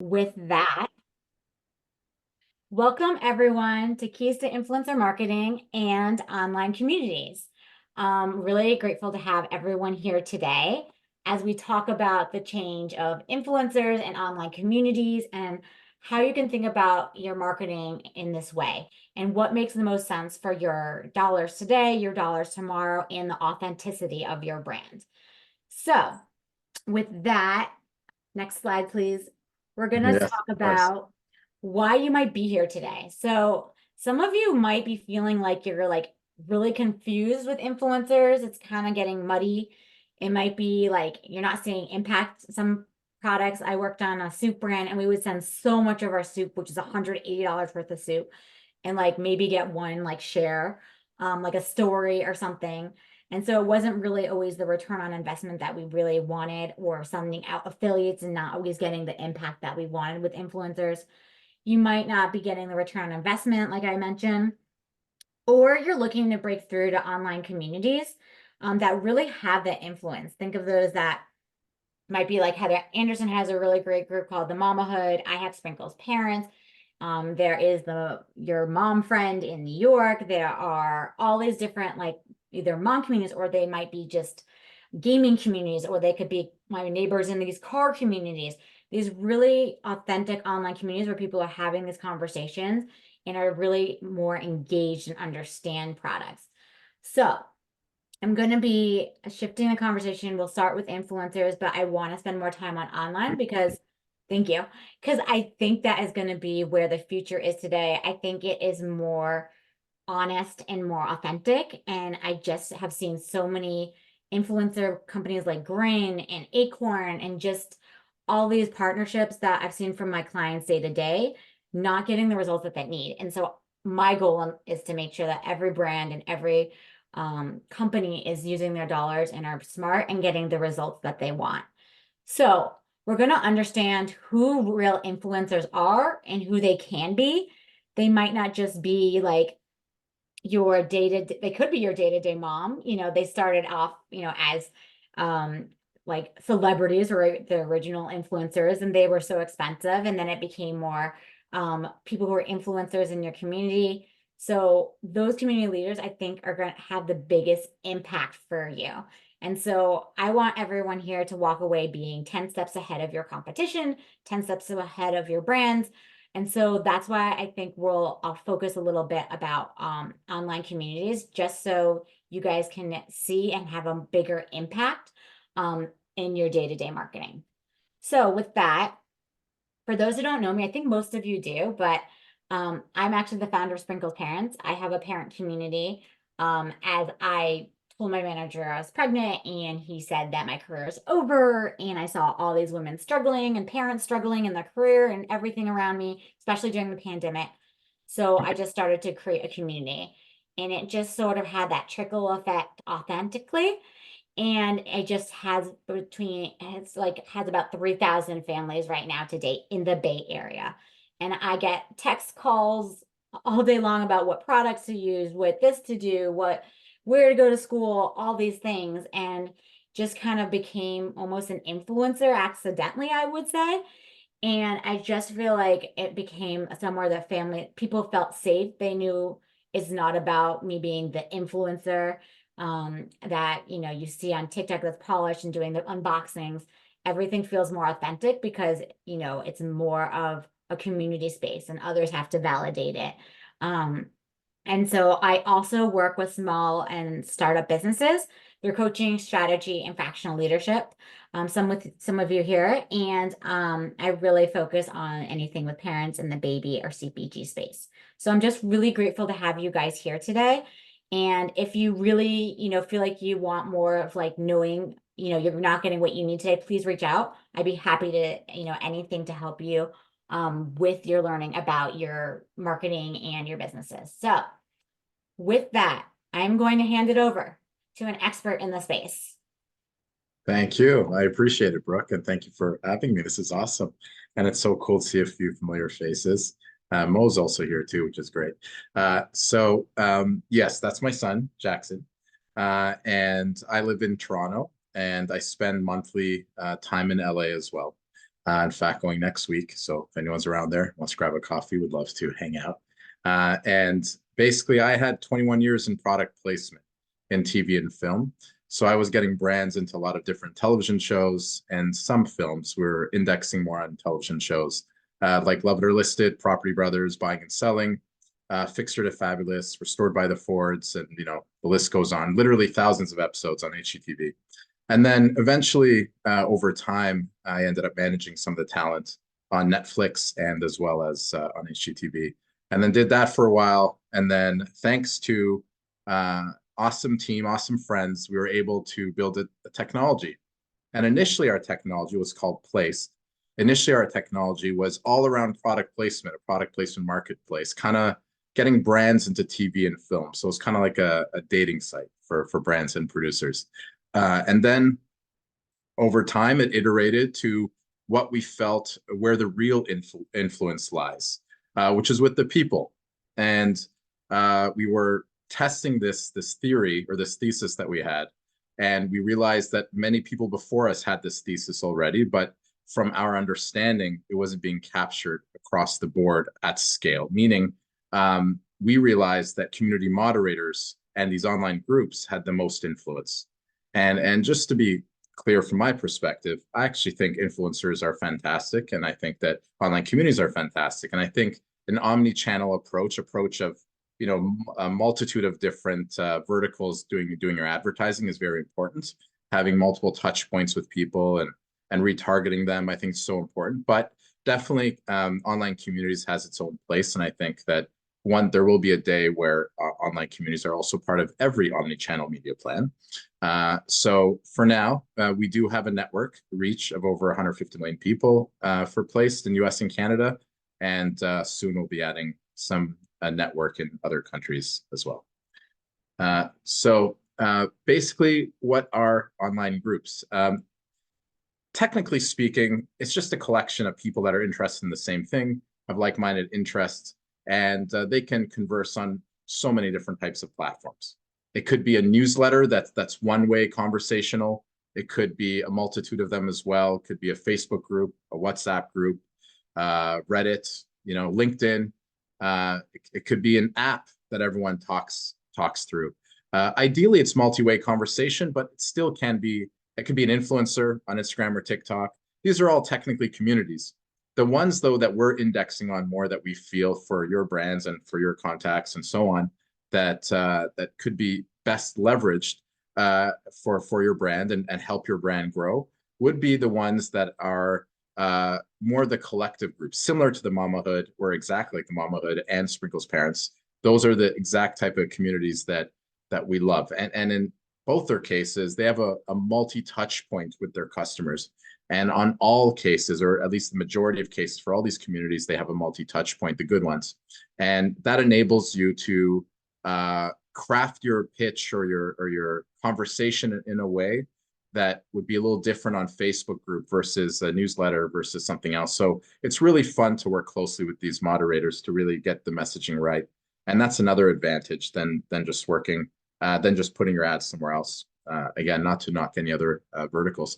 With that, welcome everyone to Keys to Influencer Marketing and Online Communities. Really grateful to have everyone here today as we talk about the change of influencers and online communities and how you can think about your marketing in this way and what makes the most sense for your dollars today, your dollars tomorrow, and the authenticity of your brand. So, with that, next slide, please. We're going to Yes, talk of course. about why you might be here today. So, some of you might be feeling like you're like really confused with influencers. It's kind of getting muddy. It might be like you're not seeing impact. Some products, I worked on a soup brand and we would send so much of our soup, which is $180 worth of soup, and like maybe get one like share, like a story or something. And so it wasn't really always the return on investment that we really wanted, or sending out affiliates and not always getting the impact that we wanted with influencers. You might not be getting the return on investment, like I mentioned, or you're looking to break through to online communities that really have that influence. Think of those that might be like Heather Anderson has a really great group called the Mamahood. I have Sprinkles Parents. There is the Your Mom Friend in New York. There are all these different like either mom communities, or they might be just gaming communities, or they could be my neighbors in these car communities. These really authentic online communities where people are having these conversations and are really more engaged and understand products. So I'm going to be shifting the conversation. We'll start with influencers, but I want to spend more time on online because, thank you, because I think that is going to be where the future is today. I think it is more honest and more authentic. And I just have seen so many influencer companies like Grain and Acorn and just all these partnerships that I've seen from my clients day to day, not getting the results that they need. And so my goal is to make sure that every brand and every company is using their dollars and are smart and getting the results that they want. So we're going to understand who real influencers are and who they can be. They might not just be like your day-to-day, they could be your day-to-day mom. They started off, as like celebrities or the original influencers, and they were so expensive. And then it became more people who are influencers in your community. So those community leaders, I think, are going to have the biggest impact for you. And so I want everyone here to walk away being 10 steps ahead of your competition, 10 steps ahead of your brands. And so that's why I think I'll focus a little bit about online communities, just so you guys can see and have a bigger impact in your day-to-day marketing. So with that, for those who don't know me, I think most of you do, but I'm actually the founder of Sprinkles Parents. I have a parent community. As I told my manager I was pregnant, and he said that my career is over, and I saw all these women struggling and parents struggling in their career and everything around me, especially during the pandemic. So I just started to create a community, and it just sort of had that trickle effect authentically. And it just has about 3,000 families right now to date in the Bay Area. And I get text calls all day long about what products to use, what this to do, where to go to school, all these things. And just kind of became almost an influencer accidentally, I would say. And I just feel like it became somewhere that people felt safe. They knew it's not about me being the influencer that you see on TikTok that's polished and doing the unboxings. Everything feels more authentic because it's more of a community space and others have to validate it. Um, and so I also work with small and startup businesses through coaching, strategy, and fractional leadership. Some of you here, and I really focus on anything with parents in the baby or CPG space. So I'm just really grateful to have you guys here today. And if you really, feel like you want more of like knowing, you're not getting what you need today, please reach out. I'd be happy to, anything to help you with your learning about your marketing and your businesses. So with that, I'm going to hand it over to an expert in the space. Thank you. I appreciate it, Brooke, and thank you for having me. This is awesome. And it's so cool to see a few familiar faces. Mo's also here too, which is great. Yes, that's my son, Jackson. And I live in Toronto, and I spend monthly time in LA as well. In fact, going next week. So if anyone's around there, wants to grab a coffee, would love to hang out. And basically, I had 21 years in product placement in TV and film. So I was getting brands into a lot of different television shows and some films. We were indexing more on television shows like Love It or Listed, Property Brothers, Buying and Selling, Fixer to Fabulous, Restored by the Fords, and the list goes on. Literally thousands of episodes on HGTV. And then eventually, over time, I ended up managing some of the talent on Netflix and as well as on HGTV. And then did that for a while. And then thanks to awesome team, awesome friends, we were able to build a technology. And initially, our technology was called Place. Initially, our technology was all around product placement, a product placement marketplace, kind of getting brands into TV and film. So it's kind of like a dating site for brands and producers. And then over time, it iterated to what we felt where the real influence lies, which is with the people. And we were testing this theory or this thesis that we had. And we realized that many people before us had this thesis already, but from our understanding, it wasn't being captured across the board at scale, meaning we realized that community moderators and these online groups had the most influence. And just to be clear from my perspective, I actually think influencers are fantastic, and I think that online communities are fantastic. And I think an omni-channel approach of a multitude of different verticals doing your advertising is very important. Having multiple touch points with people and retargeting them, I think is so important. But definitely, online communities has its own place, and I think that there will be a day where online communities are also part of every omni-channel media plan. So for now, we do have a network reach of over 150 million people for Placed in US and Canada, and soon we'll be adding some network in other countries as well. So basically, what are online groups? Technically speaking, it's just a collection of people that are interested in the same thing, have like-minded interests, and they can converse on so many different types of platforms. It could be a newsletter that's one-way conversational. It could be a multitude of them as well. It could be a Facebook group, a WhatsApp group, Reddit, LinkedIn. It could be an app that everyone talks through. Ideally, it's multi-way conversation, but it still can be. It could be an influencer on Instagram or TikTok. These are all technically communities. The ones, though, that we're indexing on more that we feel for your brands and for your contacts and so on, that could be best leveraged for your brand and help your brand grow, would be the ones that are more the collective groups, similar to the Mamahood, or exactly like the Mamahood and Sprinkles Parents. Those are the exact type of communities that we love. And in both their cases, they have a multi-touch point with their customers. And on all cases, or at least the majority of cases for all these communities, they have a multi-touch point, the good ones. And that enables you to craft your pitch or your conversation in a way that would be a little different on Facebook group versus a newsletter versus something else. So it's really fun to work closely with these moderators to really get the messaging right. And that's another advantage than just putting your ads somewhere else. Again, not to knock any other verticals.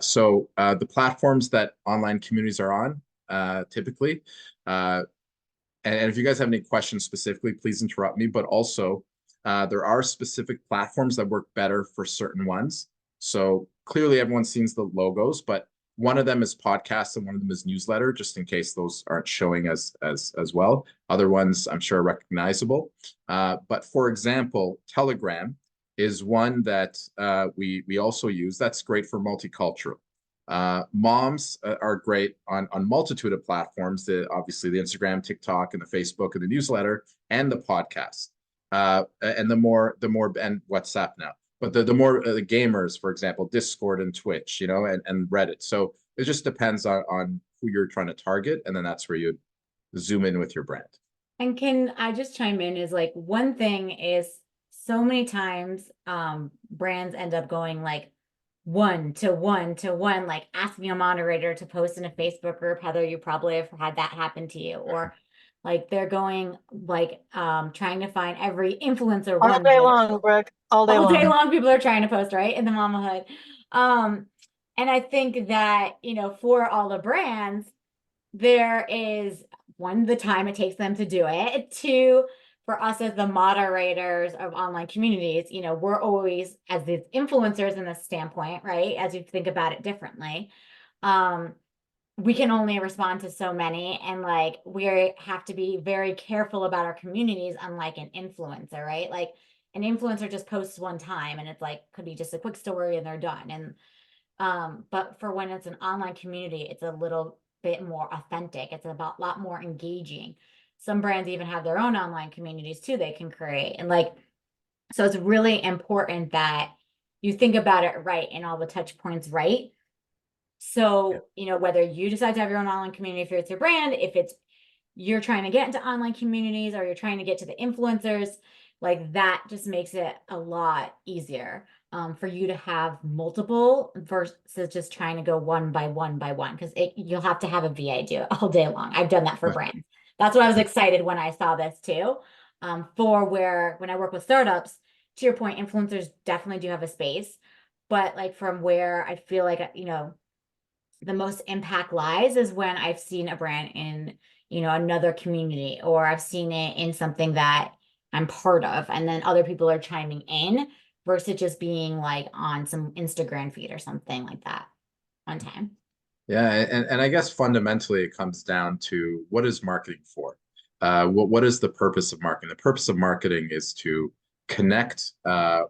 So the platforms that online communities are on, typically, and if you guys have any questions specifically, please interrupt me. But also, there are specific platforms that work better for certain ones. So clearly, everyone's seen the logos, but one of them is podcast and one of them is newsletter, just in case those aren't showing as well. Other ones, I'm sure, are recognizable. But for example, Telegram is one that we also use. That's great for multicultural. Moms are great on multitude of platforms. Obviously, the Instagram, TikTok, and the Facebook, and the newsletter, and the podcast, and the more and WhatsApp now. But the more the gamers, for example, Discord and Twitch, and Reddit. So it just depends on who you're trying to target, and then that's where you zoom in with your brand. And can I just chime in? Is like, one thing is, so many times brands end up going like one to one, like asking a moderator to post in a Facebook group. Heather, you probably have had that happen to you. Or like they're going like trying to find every influencer all day long, Brooke. All day all day long. long people are trying to post, right, in the Mamahood. And I think that, for all the brands, there is one, the time it takes them to do it. Two, for us as the moderators of online communities, we're always, as the influencers in this standpoint, right? As you think about it differently, um, we can only respond to so many, and like we have to be very careful about our communities, unlike an influencer, right? Like an influencer just posts one time and it's like could be just a quick story and they're done. And but for when it's an online community, it's a little bit more authentic. It's about a lot more engaging. Some brands even have their own online communities too they can create. And like, so it's really important that you think about it right and all the touch points right. Yeah. So, whether you decide to have your own online community, if it's your brand, if it's you're trying to get into online communities or you're trying to get to the influencers, like that just makes it a lot easier for you to have multiple versus just trying to go one by one by one because you'll have to have a VA do it all day long. I've done that for Right. brands. That's why I was excited when I saw this too. For where when I work with startups, to your point, influencers definitely do have a space, but like from where I feel like the most impact lies is when I've seen a brand in, another community, or I've seen it in something that I'm part of, and then other people are chiming in versus just being like on some Instagram feed or something like that one time. Yeah, and I guess fundamentally it comes down to what is marketing for? What is the purpose of marketing? The purpose of marketing is to connect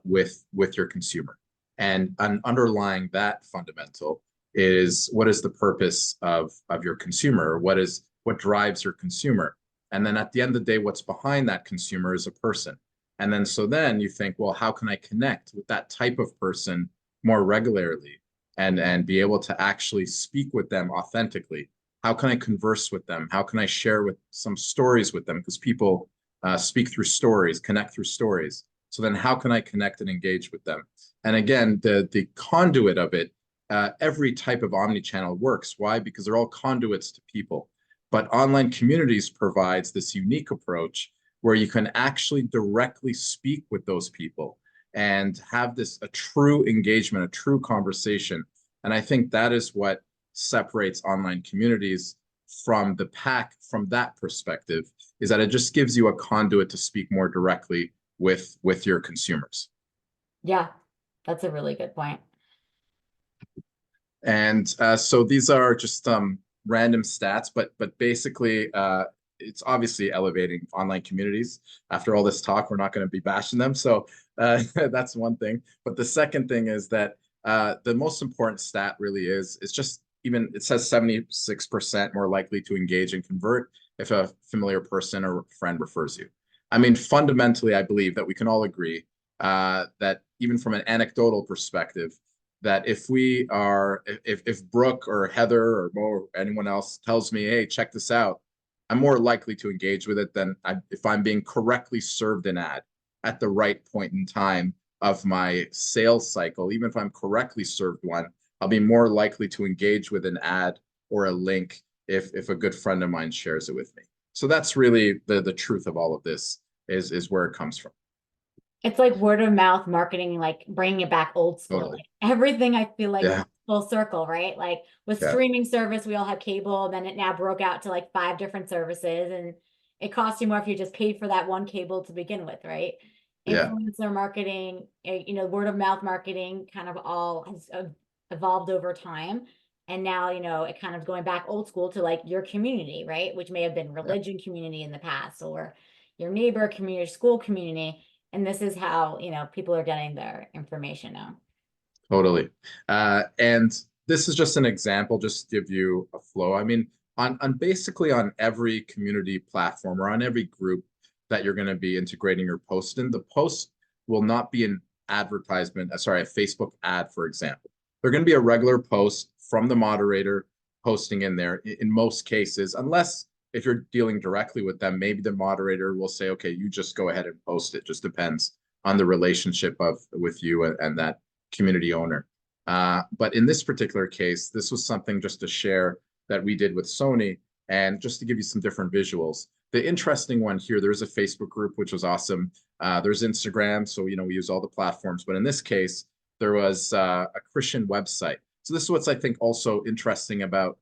with your consumer, and underlying that fundamental is what is the purpose of your consumer? What drives your consumer? And then at the end of the day, what's behind that consumer is a person. And then so then you think, well, how can I connect with that type of person more regularly? And be able to actually speak with them authentically. How can I converse with them? How can I share with some stories with them? Because people speak through stories, connect through stories. So then how can I connect and engage with them? And again, the conduit of it, every type of omni-channel works. Why? Because they're all conduits to people. But online communities provides this unique approach where you can actually directly speak with those people and have this a true engagement, a true conversation. And I think that is what separates online communities from the pack from that perspective, is that it just gives you a conduit to speak more directly with your consumers. Yeah, that's a really good point. And so these are just random stats, but basically it's obviously elevating online communities. After all this talk, we're not going to be bashing them. So that's one thing. But the second thing is that the most important stat really is just even it says 76% more likely to engage and convert if a familiar person or friend refers you. I mean, fundamentally, I believe that we can all agree that even from an anecdotal perspective, that if we are if Brooke or Heather or Mo or anyone else tells me, hey, check this out, I'm more likely to engage with it than if I'm being correctly served an ad at the right point in time of my sales cycle. Even if I'm correctly served one, I'll be more likely to engage with an ad or a link if a good friend of mine shares it with me. So that's really the truth of all of this is where it comes from. It's like word of mouth marketing, like bringing it back old school. Totally. Like everything I feel like Yeah. full circle, right? Like with Yeah. streaming service, we all have cable, then it now broke out to like five different services, and it costs you more if you just paid for that one cable to begin with, right? Yeah. Influencer marketing, word of mouth marketing kind of all has evolved over time. And now, it kind of going back old school to like your community, right? Which may have been Yeah. religion community in the past or your neighbor community, school community. And this is how, people are getting their information now. Totally. And this is just an example, just to give you a flow. I mean, on basically on every community platform or on every group that you're going to be integrating your post in, the post will not be an advertisement, sorry, a Facebook ad, for example. They're going to be a regular post from the moderator posting in there in most cases, unless if you're dealing directly with them, maybe the moderator will say, okay, you just go ahead and post it. Just depends on the relationship of with you and that community owner. But in this particular case, this was something just to share that we did with Sony. And just to give you some different visuals, the interesting one here, there's a Facebook group, which was awesome. There's Instagram. So, we use all the platforms. But in this case, there was a Christian website So this is what's, I think, also interesting about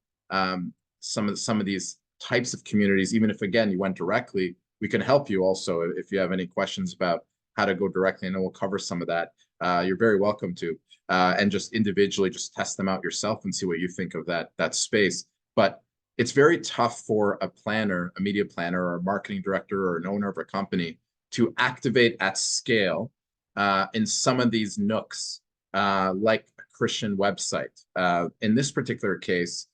some of these types of communities. Even if, again, you went directly, we can help you also if you have any questions about how to go directly. I know we'll cover some of that. You're very welcome to, and just individually just test them out yourself and see what you think of that space. But it's very tough for a planner, a media planner, or a marketing director, or an owner of a company to activate at scale in some of these nooks, like a Christian website. In this particular case,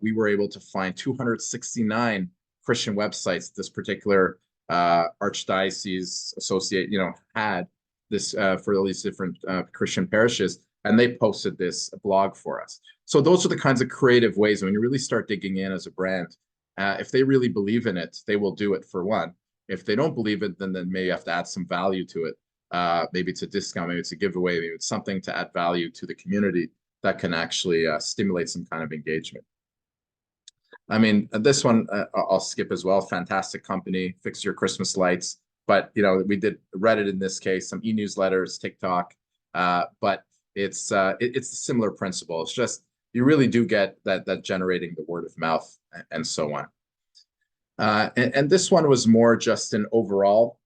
we were able to find 269 Christian websites this particular archdiocese associate, had this for all these different Christian parishes, and they posted this blog for us. So those are the kinds of creative ways when you really start digging in as a brand. If they really believe in it, they will do it for one. If they don't believe it, then maybe you have to add some value to it. Maybe it's a discount, maybe it's a giveaway, maybe it's something to add value to the community that can actually stimulate some kind of engagement. I mean, this one I'll skip as well. Fantastic company, Fix Your Christmas Lights. But we did Reddit in this case, some e-newsletters, TikTok, but it's a similar principle. It's just you really do get that generating the word of mouth and so on. And this one was more just an overall,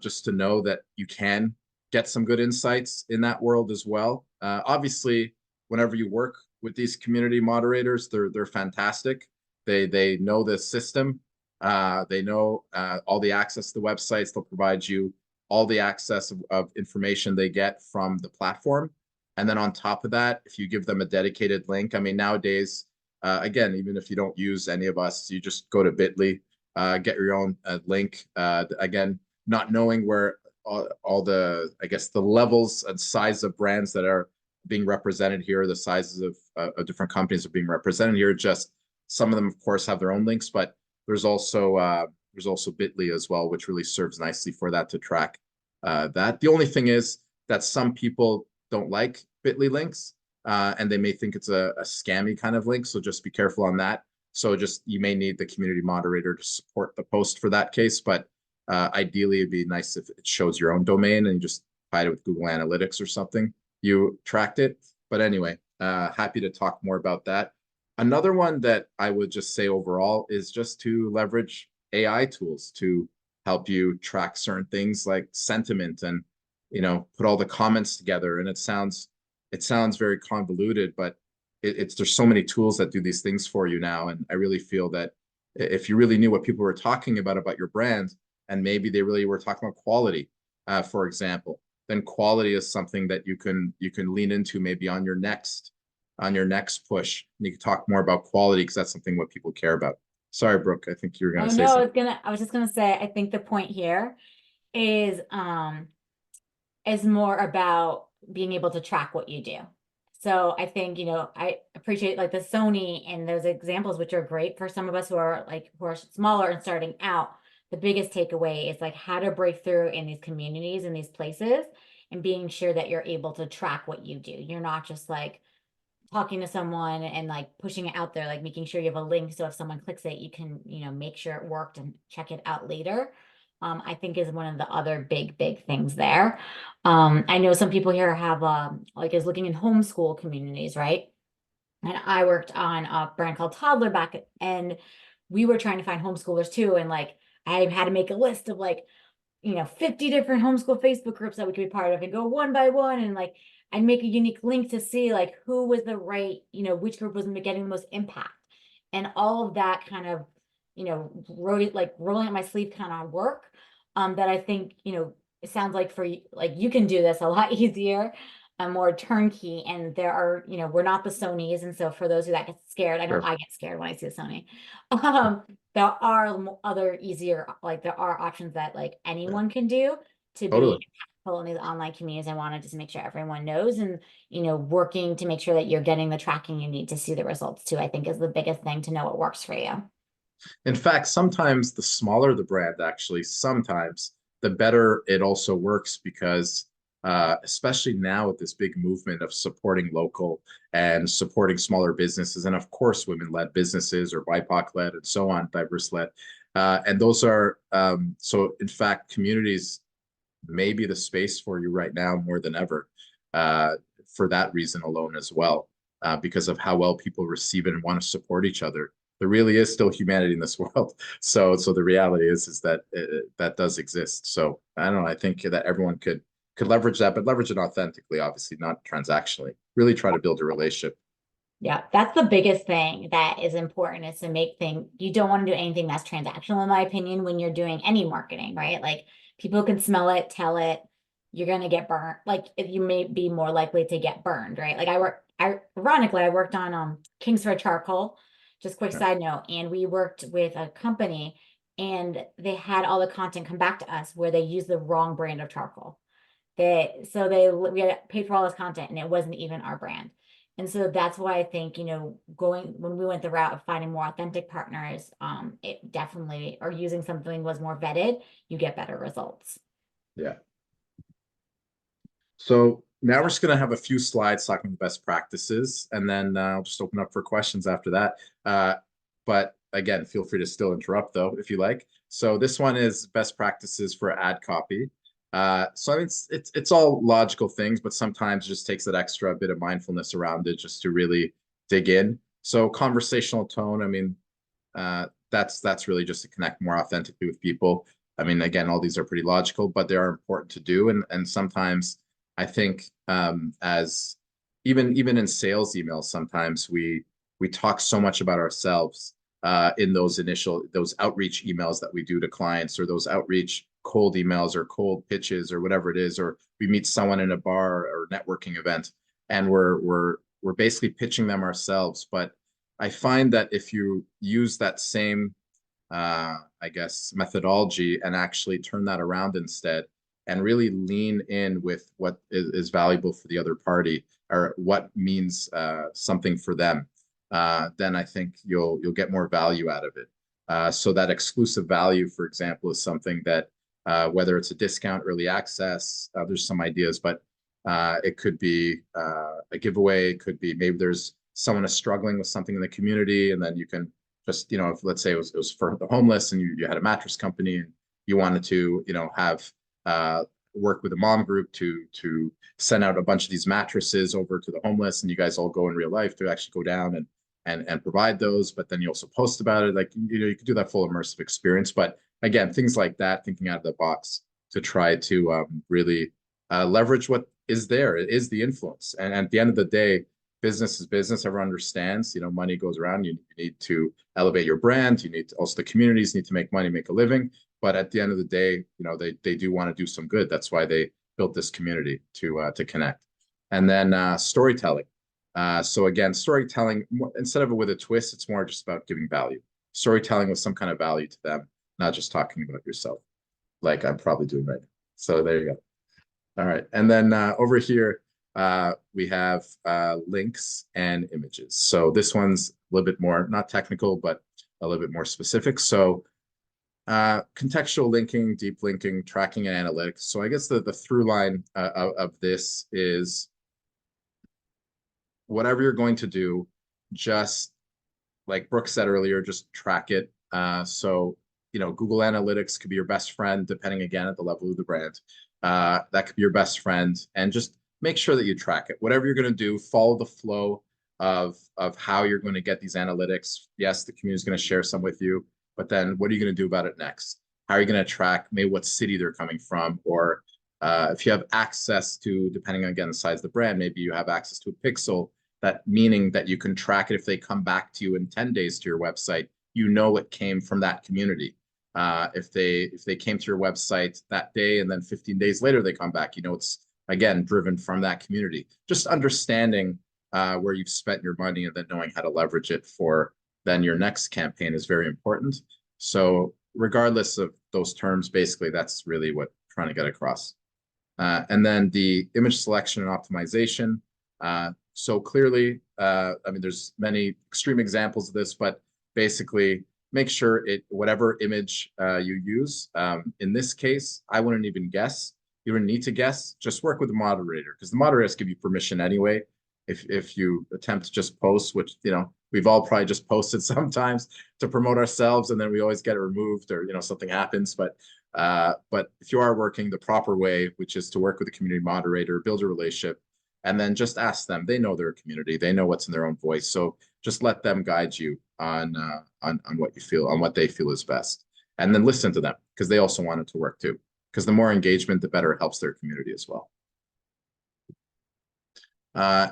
just to know that you can get some good insights in that world as well. Obviously, whenever you work with these community moderators, they're fantastic. They know the system. They know all the access to the websites. They'll provide you all the access of information they get from the platform. And then on top of that, if you give them a dedicated link, I mean, nowadays, again, even if you don't use any of us, you just go to Bitly, get your own link. Again, not knowing where all the, I guess, the levels and size of brands that are being represented here, the sizes of different companies are being represented here. Just some of them, of course, have their own links, but there's also Bitly as well, which really serves nicely for that to track that. The only thing is that some people don't like Bitly links, and they may think it's a scammy kind of link. So just be careful on that. So just you may need the community moderator to support the post for that case, but ideally it'd be nice if it shows your own domain and you just hide it with Google Analytics or something. You tracked it, but anyway, happy to talk more about that. Another one that I would just say overall is just to leverage AI tools to help you track certain things like sentiment and put all the comments together. And it sounds very convoluted, but there's so many tools that do these things for you now. And I really feel that if you really knew what people were talking about your brand, and maybe they really were talking about quality, for example, then quality is something that you can lean into maybe on your next push. And you can talk more about quality because that's something what people care about. Sorry, Brooke, I think you were going to say no, something. I was just gonna say, I think the point here is more about being able to track what you do. So I think, I appreciate like the Sony and those examples, which are great for some of us who are smaller and starting out. The biggest takeaway is like how to break through in these communities and these places and being sure that you're able to track what you do. You're not just like talking to someone and like pushing it out there, like making sure you have a link. So if someone clicks it, you can, make sure it worked and check it out later. I think is one of the other big things there. I know some people here have like is looking in homeschool communities, right? And I worked on a brand called Toddler back, and we were trying to find homeschoolers too. And like I had to make a list of like 50 different homeschool Facebook groups that we could be part of and go one by one and like I'd make a unique link to see like who was the right, which group was getting the most impact. And all of that kind of, rolling up my sleeve kind of work that I think, it sounds like for you, like you can do this a lot easier, more turnkey. And there are, we're not the Sonys. And so for those who that get scared, I know Sure. I get scared when I see a Sony. Um, there are other easier, like there are options that like Yeah, anyone can do to be totally. impactful in these online communities. I want to just make sure everyone knows and, working to make sure that you're getting the tracking you need to see the results too, I think is the biggest thing to know what works for you. In fact, sometimes the smaller the brand, actually, sometimes the better it also works because, especially now with this big movement of supporting local and supporting smaller businesses, and of course, women-led businesses or BIPOC-led and so on, diverse-led. And those are, so in fact, communities may be the space for you right now more than ever, for that reason alone as well. because of how well people receive it and want to support each other. There really is still humanity in this world. So the reality is that that does exist. So I don't know. I think that everyone could leverage that, but leverage it authentically, obviously, not transactionally. Really try to build a relationship. Yeah, that's the biggest thing that is important is to make things, you don't want to do anything that's transactional, in my opinion, when you're doing any marketing, right? Like people can smell it, tell it, you're gonna get burnt. Like if you may be more likely to get burned, right? Like ironically, I worked on Kingsford charcoal, just quick Yeah. side note, and we worked with a company and they had all the content come back to us where they used the wrong brand of charcoal. We had paid for all this content and it wasn't even our brand. And so that's why I think, going when we went the route of finding more authentic partners, it definitely, or using something was more vetted, you get better results. Yeah. So now we're just going to have a few slides talking about best practices, and then I'll just open up for questions after that. But again, feel free to still interrupt though, if you like. So this one is best practices for ad copy. So I mean, it's all logical things, but sometimes it just takes that extra bit of mindfulness around it just to really dig in. So conversational tone, I mean, that's really just to connect more authentically with people. I mean, again, all these are pretty logical, but they are important to do, and sometimes I think as even in sales emails, sometimes we talk so much about ourselves in those outreach emails that we do to clients, or those outreach cold emails or cold pitches or whatever it is, or we meet someone in a bar or networking event, and we're basically pitching them ourselves. But I find that if you use that same I guess, methodology and actually turn that around instead and really lean in with what is valuable for the other party, or what means something for them, then I think you'll get more value out of it. So that exclusive value, for example, is something that whether it's a discount, early access, there's some ideas, but it could be a giveaway. It could be maybe there's someone is struggling with something in the community, and then you can just, if let's say it was for the homeless, and you had a mattress company and you wanted to, have work with a mom group to send out a bunch of these mattresses over to the homeless, and you guys all go in real life to actually go down and provide those, but then you also post about it. Like, you could do that full immersive experience. But again, things like that, thinking out of the box to try to really leverage what is there. It is the influence. And at the end of the day, business is business. Everyone understands, money goes around. You need to elevate your brand. You need to, also the communities need to make money, make a living. But at the end of the day, they do want to do some good. That's why they built this community to connect. And then storytelling. So again, storytelling, instead of it with a twist, it's more just about giving value. Storytelling with some kind of value to them, not just talking about yourself, like I'm probably doing right now. So there you go. All right. And then over here, we have links and images. So this one's a little bit more, not technical, but a little bit more specific. So contextual linking, deep linking, tracking, and analytics. So I guess the through line of this is whatever you're going to do, just like Brooke said earlier, just track it. So, Google Analytics could be your best friend, depending again at the level of the brand. That could be your best friend, and just make sure that you track it. Whatever you're going to do, follow the flow of how you're going to get these analytics. Yes, the community is going to share some with you, but then what are you going to do about it next? How are you going to track maybe what city they're coming from, or if you have access to, depending on again the size of the brand, maybe you have access to a pixel. That meaning that you can track it if they come back to you in 10 days to your website, it came from that community. If they came to your website that day and then 15 days later they come back, it's again driven from that community. Just understanding where you've spent your money and then knowing how to leverage it for then your next campaign is very important. So regardless of those terms, basically that's really what I'm trying to get across. And then the image selection and optimization. So clearly, I mean, there's many extreme examples of this, but basically make sure whatever image you use. In this case, I wouldn't even guess. You don't need to guess. Just work with the moderator, because the moderators give you permission anyway. If you attempt to just post, which we've all probably just posted sometimes to promote ourselves, and then we always get it removed, or something happens. But if you are working the proper way, which is to work with a community moderator, build a relationship, and then just ask them. They know their community, they know what's in their own voice. So just let them guide you on what you feel, on what they feel is best. And then listen to them because they also want it to work too. Because the more engagement, the better it helps their community as well.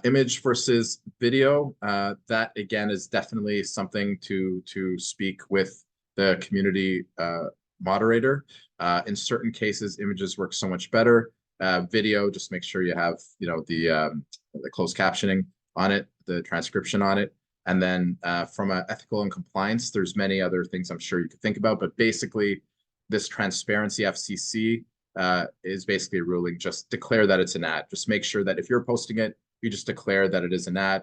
Image versus video, that again is definitely something to speak with the community moderator. In certain cases, images work so much better. Video, just make sure you have the closed captioning on it, the transcription on it. And then from an ethical and compliance, there's many other things I'm sure you could think about, but basically this transparency FCC is basically a ruling. Just declare that it's an ad. Just make sure that if you're posting it, you just declare that it is an ad.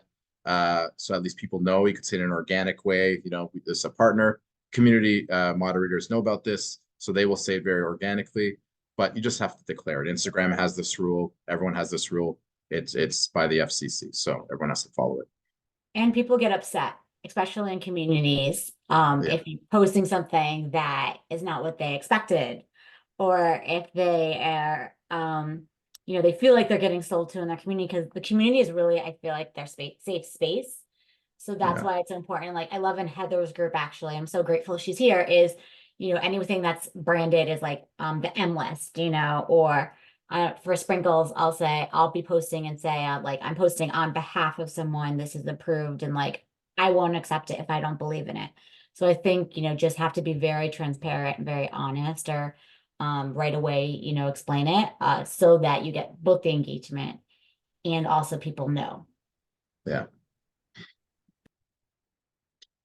So at least people know. You could say it in an organic way, this is a partner. Community moderators know about this, so they will say it very organically, but you just have to declare it. Instagram has this rule. Everyone has this rule. It's by the FCC, so everyone has to follow it. And people get upset, especially in communities, Yeah. if you're posting something that is not what they expected, or if they are, they feel like they're getting sold to in their community, because the community is really, I feel like, their safe space. So that's Yeah. why it's important. Like, I love in Heather's group, actually, I'm so grateful she's here, is, anything that's branded is like the M list, or for sprinkles, I'll be posting and say, like, I'm posting on behalf of someone, this is approved, and like, I won't accept it if I don't believe in it. So I think, just have to be very transparent and very honest, or right away, explain it so that you get both the engagement and also people know. Yeah.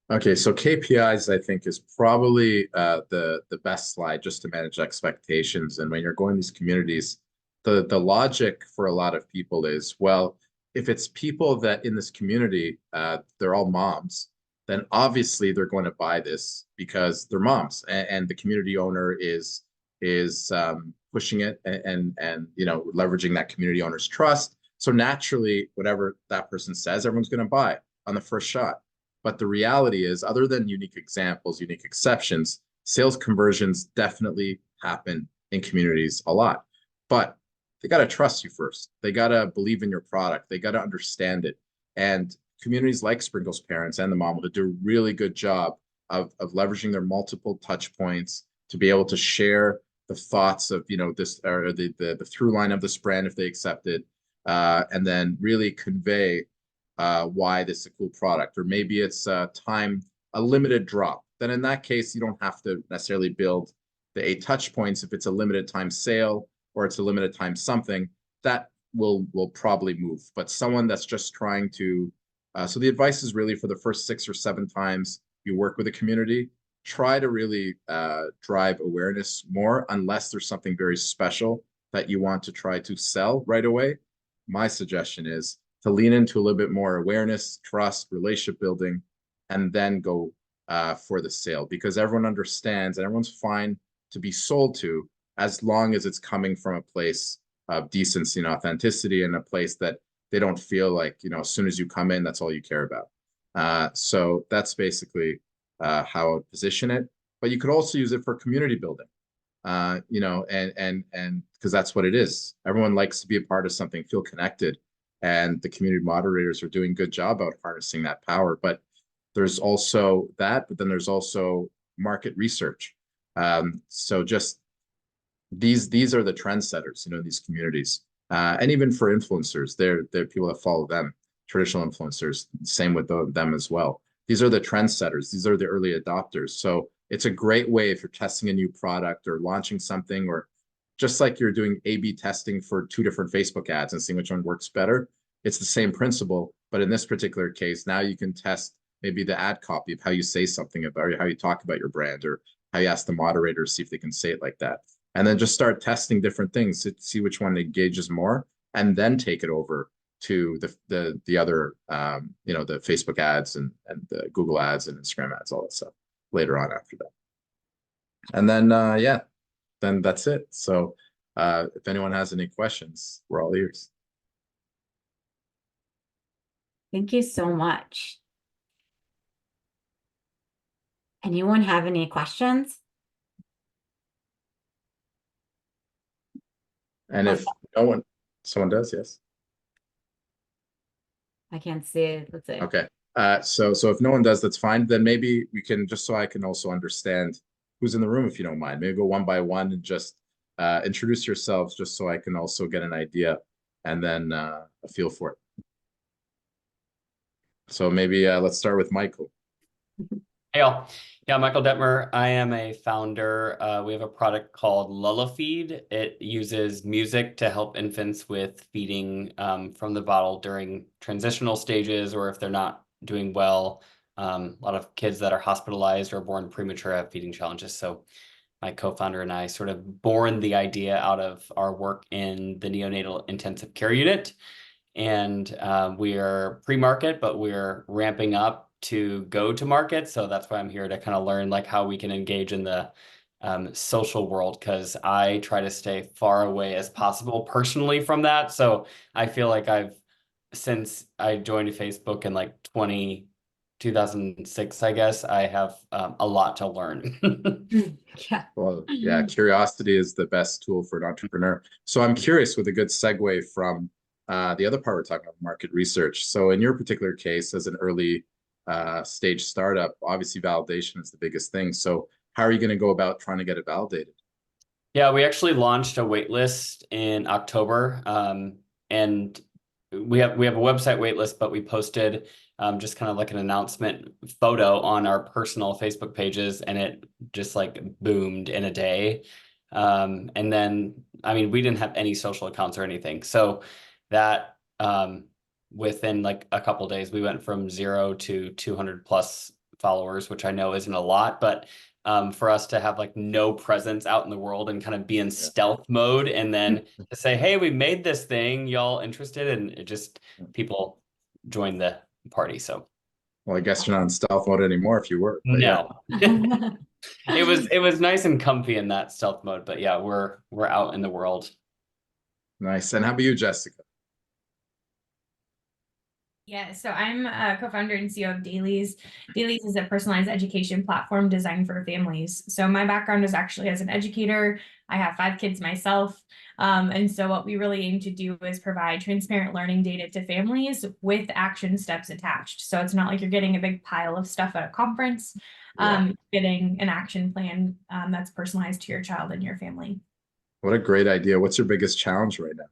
Okay, so KPIs, I think, is probably the best slide just to manage expectations. And when you're going to these communities, the logic for a lot of people is, well, if it's people that in this community, they're all moms, then obviously they're going to buy this because they're moms, and the community owner is pushing it and leveraging that community owner's trust. So naturally, whatever that person says, everyone's going to buy on the first shot. But the reality is, other than unique examples, unique exceptions, sales conversions definitely happen in communities a lot. But they got to trust you first. They got to believe in your product. They got to understand it. And communities like Sprinkles Parents and the Mamahood do a really good job of leveraging their multiple touch points to be able to share the thoughts of this, or the through line of this brand if they accept it, and then really convey why this is a cool product. Or maybe it's a limited drop. Then in that case, you don't have to necessarily build the 8 touch points. If it's a limited time sale or it's a limited time something, that will probably move. But someone that's just trying to, so the advice is really for the first 6 or 7 times you work with a community, try to really drive awareness more, unless there's something very special that you want to try to sell right away. My suggestion is to lean into a little bit more awareness, trust, relationship building, and then go for the sale, because everyone understands and everyone's fine to be sold to, as long as it's coming from a place of decency and authenticity, and a place that they don't feel like, as soon as you come in, that's all you care about. So that's basically how I would position it. But you could also use it for community building, and because that's what it is. Everyone likes to be a part of something, feel connected. And the community moderators are doing a good job out harnessing that power. But there's also that, but then there's also market research. So just these are the trendsetters, these communities. And even for influencers, they're people that follow them, traditional influencers, same with them as well. These are the trendsetters. These are the early adopters. So it's a great way if you're testing a new product or launching something, or just like you're doing A/B testing for 2 different Facebook ads and seeing which one works better. It's the same principle, but in this particular case, now you can test maybe the ad copy of how you say something about, or how you talk about your brand, or how you ask the moderator to see if they can say it like that. And then just start testing different things to see which one engages more, and then take it over to the other, the Facebook ads and the Google ads and Instagram ads, all that stuff later on after that. And then, yeah, then that's it. So if anyone has any questions, we're all ears. Thank you so much. Anyone have any questions? And if someone does, yes. I can't see it. Let's see. Okay. So if no one does, that's fine. Then maybe we can, just so I can also understand who's in the room, if you don't mind, maybe go one by one and just introduce yourselves, just so I can also get an idea and then a feel for it. So maybe let's start with Michael. Hey all. Yeah, Michael Detmer. I am a founder. We have a product called LullaFeed. It uses music to help infants with feeding from the bottle during transitional stages, or if they're not doing well. A lot of kids that are hospitalized or born premature have feeding challenges. So my co-founder and I sort of born the idea out of our work in the neonatal intensive care unit. And we are pre-market, but we're ramping up to go to market. So that's why I'm here to kind of learn like how we can engage in the social world, because I try to stay far away as possible personally from that. So I feel like since I joined Facebook in like 2006, I guess, I have a lot to learn. Yeah. Well, yeah, curiosity is the best tool for an entrepreneur. So I'm curious, with a good segue from the other part we're talking about, market research. So in your particular case, as an early stage startup, obviously validation is the biggest thing. So how are you going to go about trying to get it validated? Yeah, we actually launched a waitlist in October, and we have a website waitlist, but we posted just kind of like an announcement photo on our personal Facebook pages, and it just like boomed in a day. And then, I mean, we didn't have any social accounts or anything, so that within like a couple days, we went from 0 to 200 plus followers, which I know isn't a lot, but for us to have like no presence out in the world and kind of be in stealth mode, and then to say, hey, we made this thing, y'all interested? And it just, people joined the party. So, Well, I guess you're not in stealth mode anymore if you were. But no. It was nice and comfy in that stealth mode, but yeah, we're out in the world. Nice. And how about you, Jessica? Yeah, so I'm a co-founder and CEO of Dailies. Dailies is a personalized education platform designed for families. So my background is actually as an educator. I have 5 kids myself. And so what we really aim to do is provide transparent learning data to families with action steps attached. So it's not like you're getting a big pile of stuff at a conference, getting an action plan that's personalized to your child and your family. What a great idea. What's your biggest challenge right now?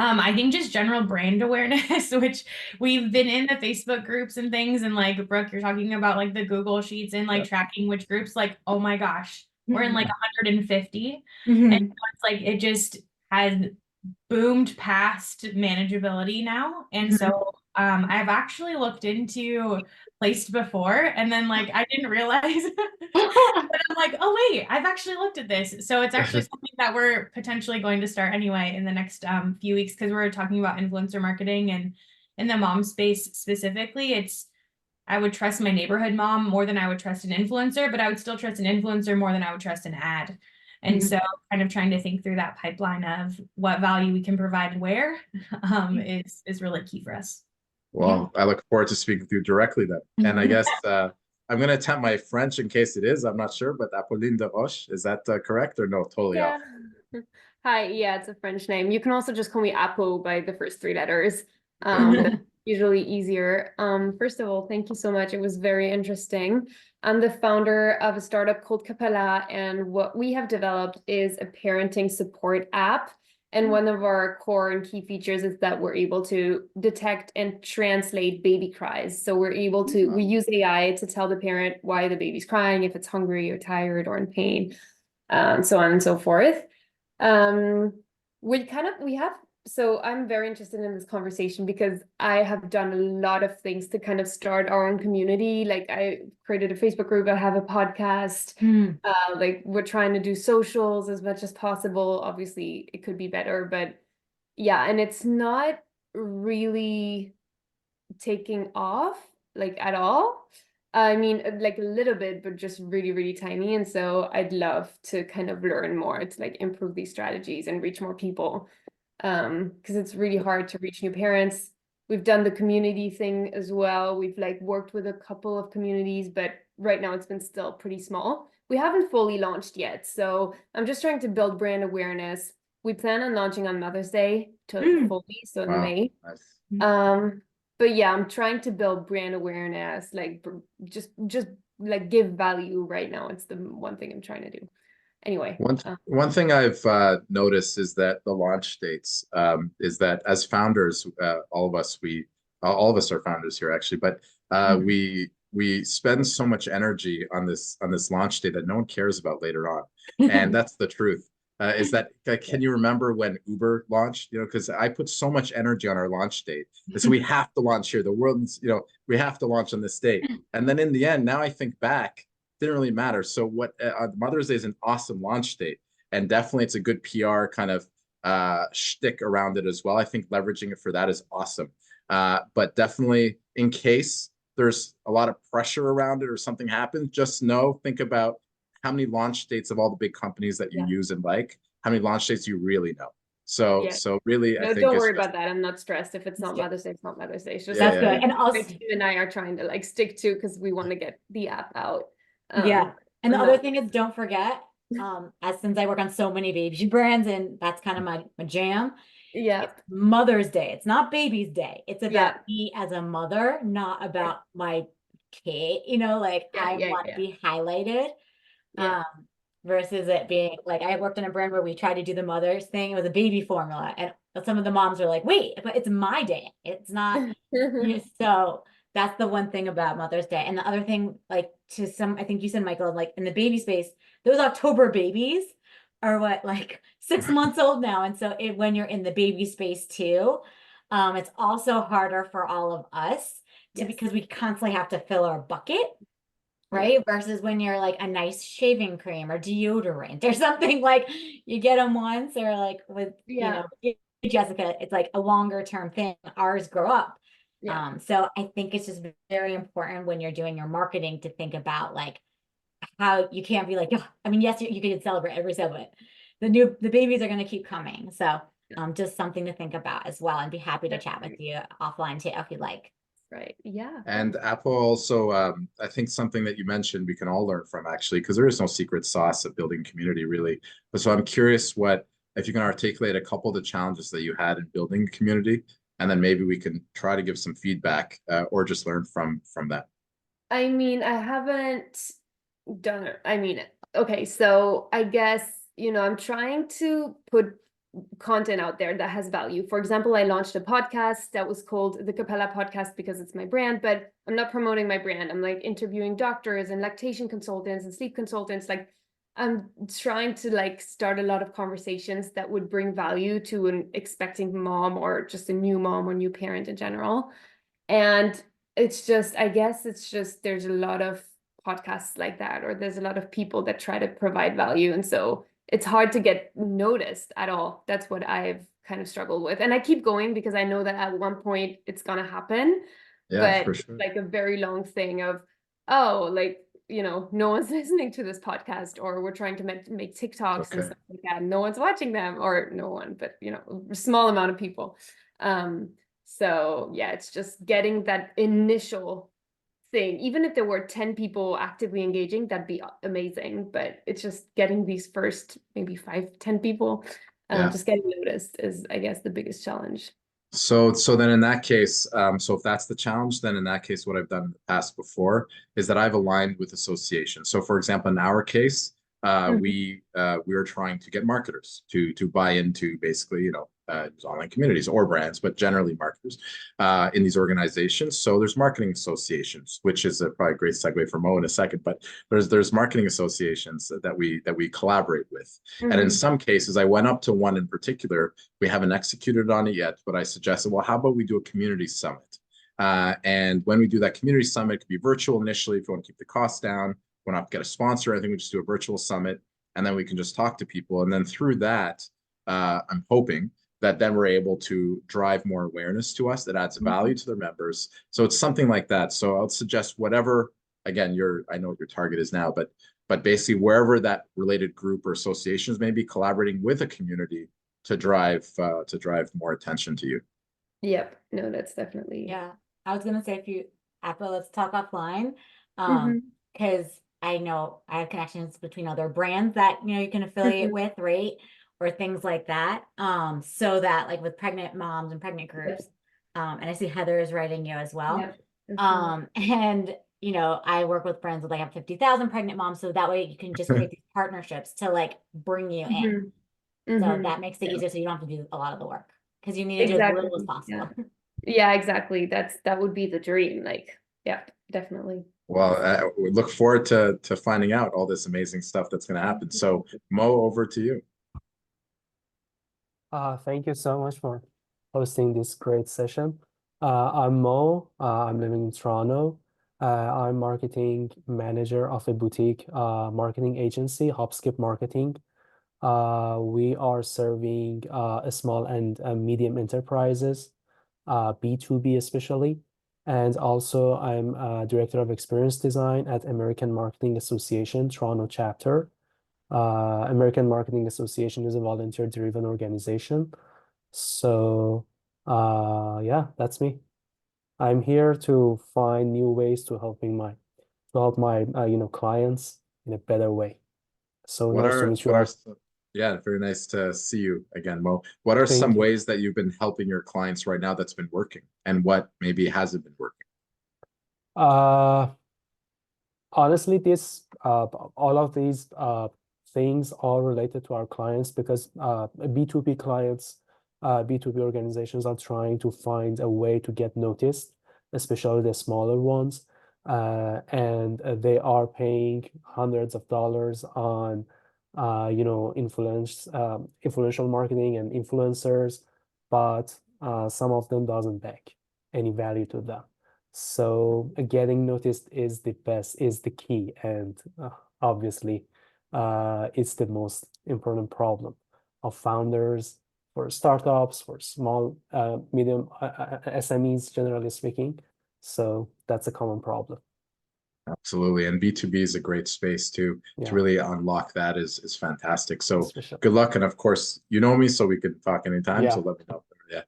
I think just general brand awareness, which we've been in the Facebook groups and things. And like, Brooke, you're talking about like the Google Sheets and like tracking which groups, like, oh my gosh, we're in like 150. And so it's like, it just has boomed past manageability now. And so I've actually looked into Placed before, and then like I didn't realize but I'm like, oh wait, I've actually looked at this. So it's actually something that we're potentially going to start anyway in the next few weeks, because we're talking about influencer marketing, and in the mom space specifically, I would trust my neighborhood mom more than I would trust an influencer, but I would still trust an influencer more than I would trust an ad. And so kind of trying to think through that pipeline of what value we can provide where is really key for us. Well, I look forward to speaking with you directly then. And I guess I'm going to attempt my French in case it is. I'm not sure, but Apolline de Roche, is that correct or no? Totally off. Hi, yeah, it's a French name. You can also just call me Apo by the first 3 letters. Usually easier. First of all, thank you so much. It was very interesting. I'm the founder of a startup called Capella, and what we have developed is a parenting support app. And one of our core and key features is that we're able to detect and translate baby cries. So we're able to, we use AI to tell the parent why the baby's crying, if it's hungry or tired or in pain, so on and so forth. So I'm very interested in this conversation because I have done a lot of things to kind of start our own community. Like I created a Facebook group, I have a podcast, like we're trying to do socials as much as possible. Obviously it could be better, but yeah, and it's not really taking off like at all. I mean, like a little bit, but just really, really tiny. And so I'd love to kind of learn more to like improve these strategies and reach more people. Because it's really hard to reach new parents. We've done the community thing as well. We've like worked with a couple of communities, but right now it's been still pretty small. We haven't fully launched yet. So I'm just trying to build brand awareness. We plan on launching on Mother's Day to fully, so in May. Nice. but yeah, I'm trying to build brand awareness, like just like give value right now. It's the one thing I'm trying to do. Anyway, One thing I've noticed is that the launch dates is that as founders, all of us are founders here actually, but we spend so much energy on this launch day that no one cares about later on, and that's the truth. Is that can you remember when Uber launched? You know, because I put so much energy on our launch date, and so we have to launch here. The world's, you know, we have to launch on this date, and then in the end, now I think back, didn't really matter. So what Mother's Day is an awesome launch date, and definitely it's a good PR kind of shtick around it as well. I think leveraging it for that is awesome. But definitely in case there's a lot of pressure around it or something happens, just think about how many launch dates of all the big companies that you use and like, how many launch dates you really know. So really, no, I think don't worry about that. I'm not stressed. If it's not Mother's Day, it's not Mother's Day. It's just That's good. And also, my team and I are trying to like stick to, because we want to get the app out. yeah. And the other thing is, don't forget, as since I work on so many baby brands, and that's kind of my jam. Yeah. It's Mother's Day. It's not baby's day. It's about me as a mother, not about my kid. You know, like I want to be highlighted. Versus it being like, I worked in a brand where we tried to do the mother's thing. It was a baby formula, and some of the moms are like, "Wait, but it's my day. It's not." So that's the one thing about Mother's Day. And the other thing, like I think you said, Michael, like in the baby space, those October babies are like 6 months old now, and so when you're in the baby space too, it's also harder for all of us because we constantly have to fill our bucket. Right. Versus when you're like a nice shaving cream or deodorant or something, like you get them once, or like with, you know, Jessica, it's like a longer term thing. Ours grow up. So I think it's just very important when you're doing your marketing to think about like how you can't be like, oh, I mean, yes, you can celebrate every second, but the babies are going to keep coming. So just something to think about as well, and be happy to chat with you offline too, if you like. Right. Yeah. And Apple also, I think something that you mentioned we can all learn from actually, because there is no secret sauce of building community really. But so I'm curious if you can articulate a couple of the challenges that you had in building a community, and then maybe we can try to give some feedback or just learn from that. I mean, I haven't done it. I mean, okay, so I guess, you know, I'm trying to put content out there that has value. For example, I launched a podcast that was called the Capella Podcast because it's my brand, but I'm not promoting my brand. I'm like interviewing doctors and lactation consultants and sleep consultants. Like I'm trying to like start a lot of conversations that would bring value to an expecting mom or just a new mom or new parent in general. And it's just, I guess it's just, there's a lot of podcasts like that, or there's a lot of people that try to provide value. And so it's hard to get noticed at all. That's what I've kind of struggled with. And I keep going because I know that at one point it's going to happen. Yeah, but for sure. like a very long thing of, oh, like, you know, no one's listening to this podcast, or we're trying to make TikToks and stuff like that. No one's watching them, or no one, but, you know, a small amount of people. So yeah, it's just getting that initial thing. Even if there were 10 people actively engaging, that'd be amazing. But it's just getting these first maybe 5-10 people, just getting noticed is, I guess, the biggest challenge. So then in that case, so if that's the challenge, then in that case, what I've done in the past before is that I've aligned with associations. So for example, in our case, we were trying to get marketers to buy into basically, you know, online communities or brands, but generally marketers in these organizations. So there's marketing associations, which is probably a great segue for Mo in a second. But there's marketing associations that we collaborate with, and in some cases, I went up to one in particular. We haven't executed on it yet, but I suggested, well, how about we do a community summit? And when we do that community summit, it could be virtual initially if you want to keep the costs down. We're not get a sponsor. I think we just do a virtual summit, and then we can just talk to people. And then through that, I'm hoping that then we're able to drive more awareness to us that adds value to their members. So it's something like that. So I'll suggest whatever, again, I know what your target is now, but basically wherever that related group or associations may be, collaborating with a community to drive more attention to you. Yep. No, that's definitely. Yeah. I was gonna say, let's talk offline. Because I know I have connections between other brands that, you know, you can affiliate with, right? Or things like that. So that like with pregnant moms and pregnant groups, And I see Heather is writing you as well. Yep, definitely. And you know, I work with brands with like have 50,000 pregnant moms, so that way you can just create these partnerships to like bring you in. Mhm, So mhm. that makes it Yeah, easier, so you don't have to do a lot of the work because you need to do as exactly. little as Yeah. possible. Yeah, exactly. That would be the dream. Like, yeah, definitely. Well, we look forward to finding out all this amazing stuff that's going to happen. So, Mo, over to you. Thank you so much for hosting this great session. I'm Mo. I'm living in Toronto. I'm marketing manager of a boutique marketing agency, Hopskip Marketing. We are serving a small and medium enterprises, B2B especially. And also, I'm director of experience design at American Marketing Association, Toronto chapter. American Marketing Association is a volunteer-driven organization. So, yeah, that's me. I'm here to find new ways to help my clients in a better way. So nice to meet you all. Yeah, very nice to see you again, Mo. What are some Thank you. ways that you've been helping your clients right now that's been working, and what maybe hasn't been working? Honestly, all of these things are related to our clients because B2B clients, B2B organizations are trying to find a way to get noticed, especially the smaller ones. And they are paying hundreds of dollars on, influential marketing and influencers, but some of them doesn't back any value to them. So getting noticed is the key, and obviously, it's the most important problem of founders for startups, for small, medium SMEs, generally speaking. So that's a common problem. Absolutely, and B2B is a great space to Yeah, really unlock that is fantastic. So especially. good luck, and of course, you know me, so we could talk anytime. So Yeah. let me know. Yeah,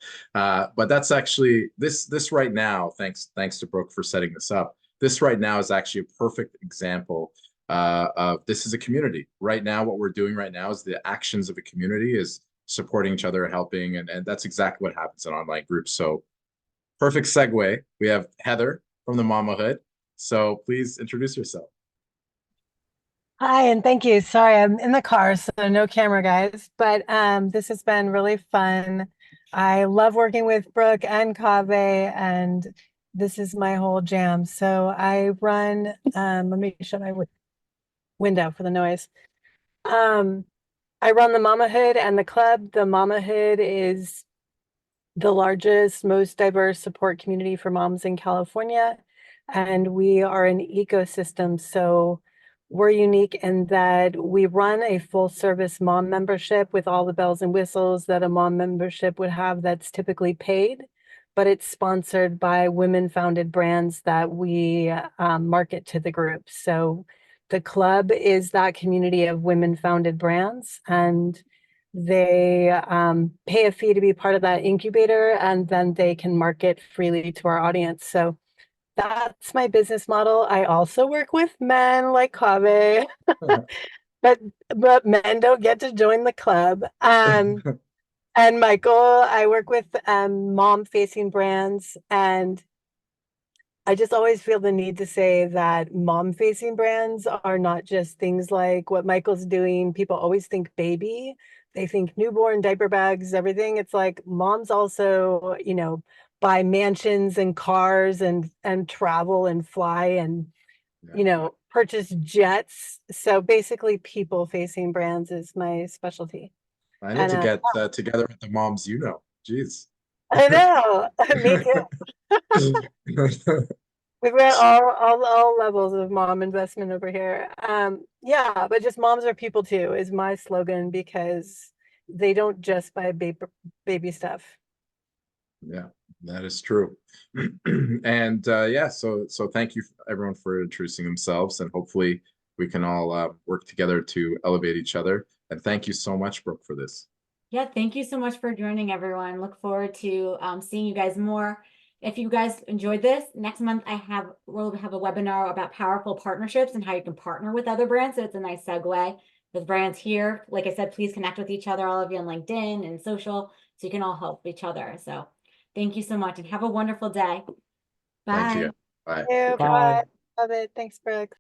but that's actually this right now. Thanks to Brooke for setting this up. This right now is actually a perfect example of this is a community. Right now, what we're doing right now is the actions of a community is supporting each other, helping, and that's exactly what happens in online groups. So perfect segue. We have Heather from the Mamahood. So please introduce yourself. Hi, and thank you. Sorry, I'm in the car, so no camera, guys. But this has been really fun. I love working with Brooke and Kaveh, and this is my whole jam. So I run, let me shut my window for the noise. I run the Mamahood and the club. The Mamahood is the largest, most diverse support community for moms in California. And we are an ecosystem. So we're unique in that we run a full service mom membership with all the bells and whistles that a mom membership would have that's typically paid, but it's sponsored by women founded brands that we market to the group. So the club is that community of women founded brands, and they pay a fee to be part of that incubator, and then they can market freely to our audience. So that's my business model. I also work with men like Kaveh, but men don't get to join the club. And Michael, I work with mom-facing brands, and I just always feel the need to say that mom-facing brands are not just things like what Michael's doing. People always think baby. They think newborn, diaper bags, everything. It's like moms also, buy mansions and cars and travel and fly and, purchase jets. So basically people-facing brands is my specialty. I need And to get together with the moms, Jeez. I know, me too. We've got all levels of mom investment over here. Yeah, but just moms are people too is my slogan, because they don't just buy baby stuff. Yeah, that is true. And yeah, so thank you everyone for introducing themselves, and hopefully we can all work together to elevate each other. And thank you so much, Brooke, for this. Yeah, thank you so much for joining, everyone. Look forward to seeing you guys more. If you guys enjoyed this, next month we'll have a webinar about powerful partnerships and how you can partner with other brands. So it's a nice segue with brands here. Like I said, please connect with each other, all of you on LinkedIn and social, so you can all help each other. So thank Thank you so much and have a wonderful day. Thank Bye. you. Bye. Thank you. Take care. Bye. Bye. Love it. Thanks, Brooke.